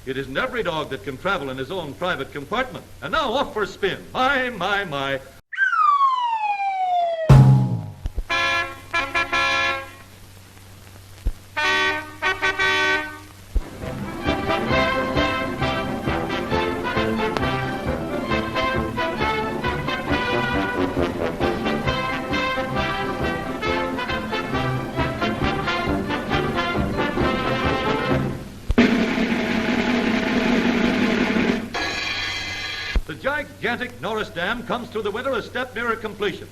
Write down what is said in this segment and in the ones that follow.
It isn't every dog that can travel in his own private compartment. And now off for a spin. My, my, my. The gigantic Norris Dam comes through the winter a step nearer completion.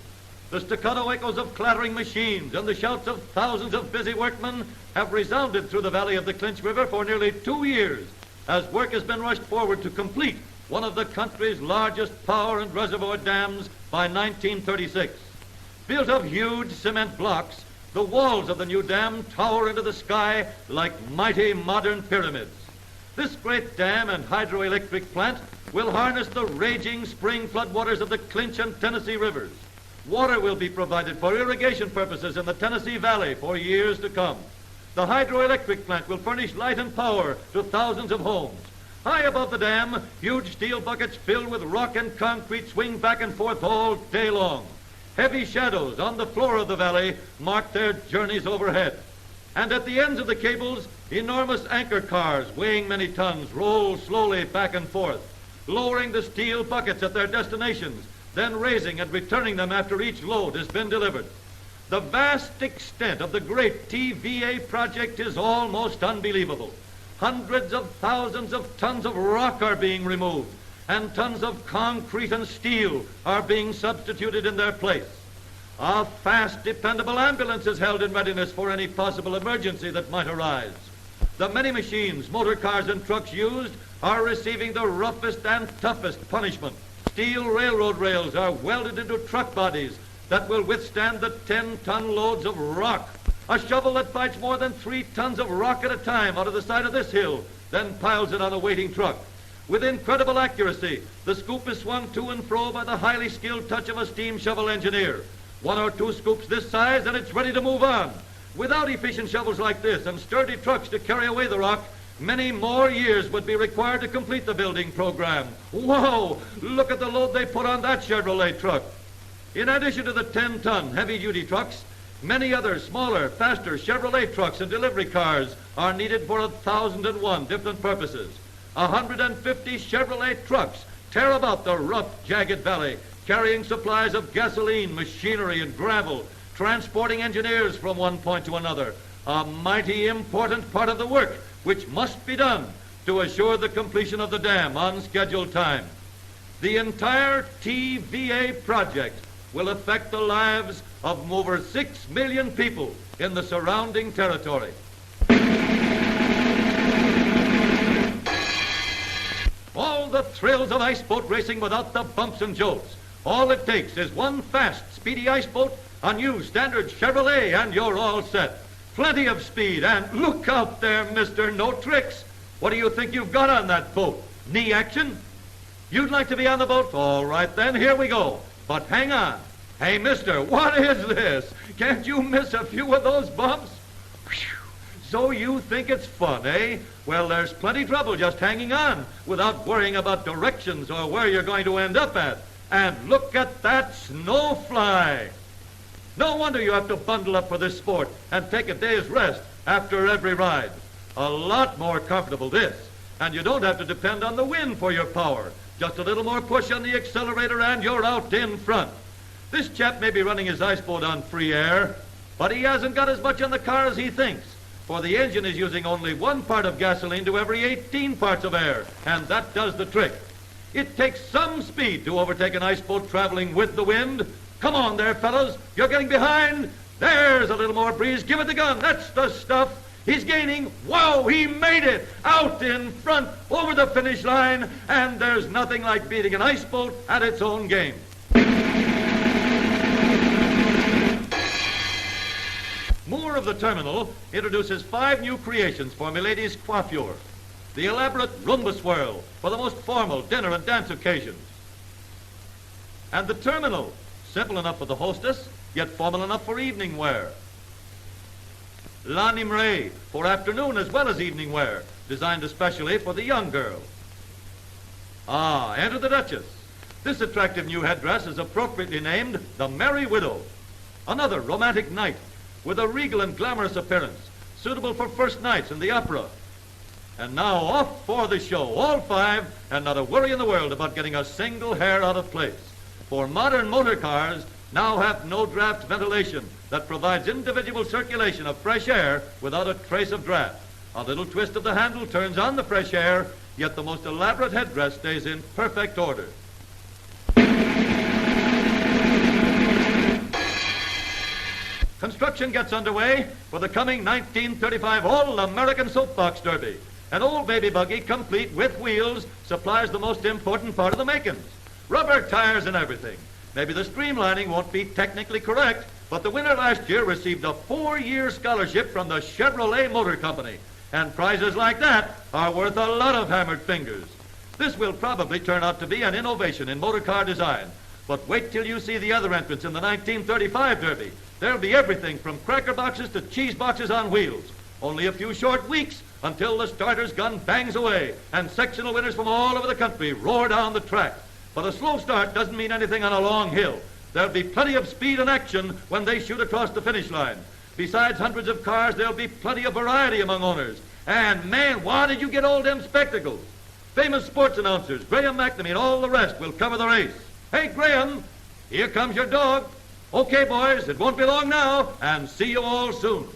The staccato echoes of clattering machines and the shouts of thousands of busy workmen have resounded through the valley of the Clinch River for nearly 2 years as work has been rushed forward to complete one of the country's largest power and reservoir dams by 1936. Built of huge cement blocks, the walls of the new dam tower into the sky like mighty modern pyramids. This great dam and hydroelectric plant will harness the raging spring floodwaters of the Clinch and Tennessee rivers. Water will be provided for irrigation purposes in the Tennessee Valley for years to come. The hydroelectric plant will furnish light and power to thousands of homes. High above the dam, huge steel buckets filled with rock and concrete swing back and forth all day long. Heavy shadows on the floor of the valley mark their journeys overhead. And at the ends of the cables, enormous anchor cars weighing many tons roll slowly back and forth, lowering the steel buckets at their destinations, then raising and returning them after each load has been delivered. The vast extent of the great TVA project is almost unbelievable. Hundreds of thousands of tons of rock are being removed, and tons of concrete and steel are being substituted in their place. A fast, dependable ambulance is held in readiness for any possible emergency that might arise. The many machines, motor cars, and trucks used are receiving the roughest and toughest punishment. Steel railroad rails are welded into truck bodies that will withstand the 10-ton loads of rock. A shovel that fights more than 3 tons of rock at a time out of the side of this hill, then piles it on a waiting truck. With incredible accuracy, the scoop is swung to and fro by the highly skilled touch of a steam shovel engineer. 1 or 2 scoops this size and it's ready to move on. Without efficient shovels like this and sturdy trucks to carry away the rock, many more years would be required to complete the building program. Whoa! Look at the load they put on that Chevrolet truck. In addition to the 10-ton heavy-duty trucks, many other smaller, faster Chevrolet trucks and delivery cars are needed for 1,001 different purposes. 150 Chevrolet trucks tear about the rough, jagged valley, carrying supplies of gasoline, machinery, and gravel, transporting engineers from one point to another. A mighty important part of the work which must be done to assure the completion of the dam on scheduled time. The entire TVA project will affect the lives of over 6 million people in the surrounding territory. All the thrills of ice boat racing without the bumps and jolts. All it takes is one fast, speedy ice boat, a new standard Chevrolet, and you're all set. Plenty of speed, and look out there, mister, no tricks. What do you think you've got on that boat? Knee action? You'd like to be on the boat? All right, then, here we go. But hang on. Hey, mister, what is this? Can't you miss a few of those bumps? Whew. So you think it's fun, eh? Well, there's plenty trouble just hanging on without worrying about directions or where you're going to end up at. And look at that snowfly. No wonder you have to bundle up for this sport and take a day's rest after every ride. A lot more comfortable this. And you don't have to depend on the wind for your power. Just a little more push on the accelerator and you're out in front. This chap may be running his ice boat on free air, but he hasn't got as much on the car as he thinks. For the engine is using only 1 part of gasoline to every 18 parts of air, and that does the trick. It takes some speed to overtake an ice boat traveling with the wind. Come on there, fellows. You're getting behind. There's a little more breeze. Give it the gun. That's the stuff. He's gaining. Wow, he made it. Out in front, over the finish line. And there's nothing like beating an ice boat at its own game. Moore of the Terminal introduces 5 new creations for Milady's coiffure. The elaborate Roomba swirl for the most formal dinner and dance occasions. And the Terminal, simple enough for the hostess, yet formal enough for evening wear. L'Animere for afternoon as well as evening wear, designed especially for the young girl. Ah, enter the Duchess. This attractive new headdress is appropriately named the Merry Widow. Another romantic knight with a regal and glamorous appearance, suitable for first nights in the opera. And now off for the show, all five, and not a worry in the world about getting a single hair out of place. For modern motor cars now have no draft ventilation that provides individual circulation of fresh air without a trace of draft. A little twist of the handle turns on the fresh air, yet the most elaborate headdress stays in perfect order. Construction gets underway for the coming 1935 All-American Soapbox Derby. An old baby buggy, complete with wheels, supplies the most important part of the makings. Rubber tires and everything. Maybe the streamlining won't be technically correct, but the winner last year received a 4-year scholarship from the Chevrolet Motor Company. And prizes like that are worth a lot of hammered fingers. This will probably turn out to be an innovation in motor car design. But wait till you see the other entrants in the 1935 Derby. There'll be everything from cracker boxes to cheese boxes on wheels. Only a few short weeks until the starter's gun bangs away and sectional winners from all over the country roar down the track. But a slow start doesn't mean anything on a long hill. There'll be plenty of speed and action when they shoot across the finish line. Besides hundreds of cars, there'll be plenty of variety among owners. And man, why did you get all them spectacles? Famous sports announcers, Graham McNamee and all the rest will cover the race. Hey, Graham, here comes your dog. Okay, boys, it won't be long now, and see you all soon.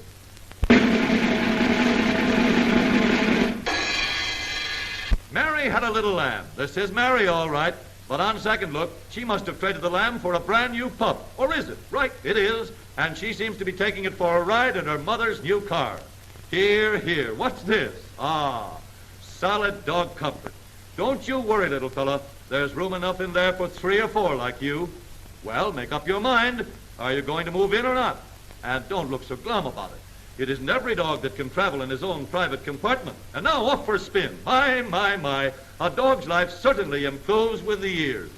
Mary had a little lamb. This is Mary, all right. But on second look, she must have traded the lamb for a brand new pup. Or is it? Right, it is. And she seems to be taking it for a ride in her mother's new car. Here, here, what's this? Ah, solid dog comfort. Don't you worry, little fella. There's room enough in there for 3 or 4 like you. Well, make up your mind. Are you going to move in or not? And don't look so glum about it. It isn't every dog that can travel in his own private compartment. And now off for a spin. My. A dog's life certainly improves with the years.